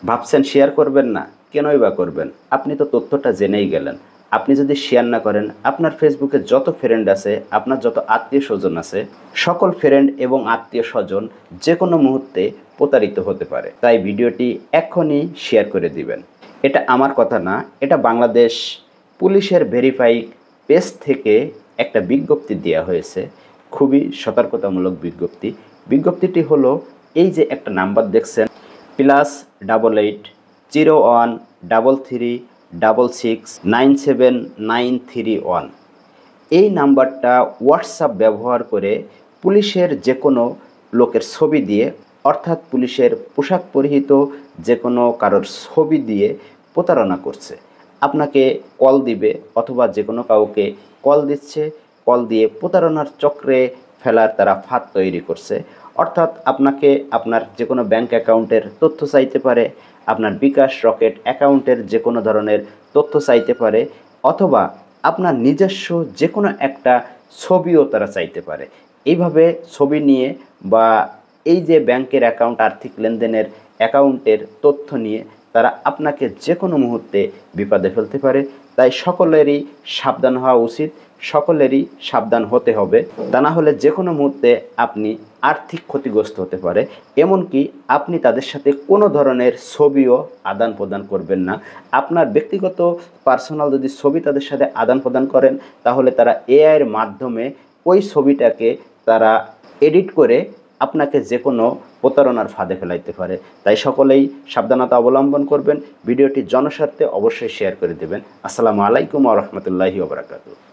ভাবছেন শেয়ার করবেন না, কেনই বা করবেন? আপনি তো তথ্যটা জেনেই গেলেন। আপনি যদি শেয়ার না করেন, আপনার ফেসবুকে যত ফ্রেন্ড আছে, আপনার যত আত্মীয় স্বজন আছে, সকল ফ্রেন্ড এবং আত্মীয় স্বজন যে কোনো মুহূর্তে প্রতারিত হতে পারে। তাই ভিডিওটি এক্ষুনি শেয়ার করে দিবেন। এটা আমার কথা না, এটা বাংলাদেশ পুলিশের ভেরিফাইড পেজ থেকে একটা বিজ্ঞপ্তি দেওয়া হয়েছে, খুবই সতর্কতামূলক বিজ্ঞপ্তি। বিজ্ঞপ্তিটি হলো, এই যে একটা নাম্বার দেখছেন, +813333969791, এই নাম্বারটা হোয়াটসঅ্যাপ ব্যবহার করে পুলিশের যে কোনো লোকের ছবি দিয়ে, অর্থাৎ পুলিশের পোশাক পরিহিত যে কোনো কারোর ছবি দিয়ে প্রতারণা করছে। আপনাকে কল দিবে অথবা যে কোনো কাউকে কল দিচ্ছে, কল দিয়ে প্রতারণার চক্রে ফেলার তারা ফাঁদ তৈরি করছে। অর্থাৎ আপনাকে আপনার যে কোনো ব্যাংক অ্যাকাউন্টের তথ্য চাইতে পারে, আপনার বিকাশ রকেট অ্যাকাউন্টের যে কোনো ধরনের তথ্য চাইতে পারে, অথবা আপনার নিজস্ব যে কোনো একটা ছবিও তারা চাইতে পারে। এইভাবে ছবি নিয়ে বা এই যে ব্যাংকের অ্যাকাউন্ট, আর্থিক লেনদেনের অ্যাকাউন্টের তথ্য নিয়ে তারা আপনাকে যে কোনো মুহূর্তে বিপদে ফেলতে পারে। তাই সকলেরই সাবধান হওয়া উচিত, সকলেরই সাবধান হতে হবে। তা না হলে যে কোনো মুহূর্তে আপনি আর্থিক ক্ষতিগ্রস্ত হতে পারে। এমনকি আপনি তাদের সাথে কোনো ধরনের ছবিও আদান প্রদান করবেন না। আপনার ব্যক্তিগত পার্সোনাল যদি ছবি তাদের সাথে আদান প্রদান করেন, তাহলে তারা এআইয়ের মাধ্যমে ওই ছবিটাকে তারা এডিট করে আপনাকে যে কোনো প্রতারণার ফাঁদে ফেলাইতে পারে। তাই সকলেই সাবধানতা অবলম্বন করবেন। ভিডিওটি জনস্বার্থে অবশ্যই শেয়ার করে দেবেন। আসসালামু আলাইকুম ওয়া রাহমাতুল্লাহি ওয়া বারাকাতুহু।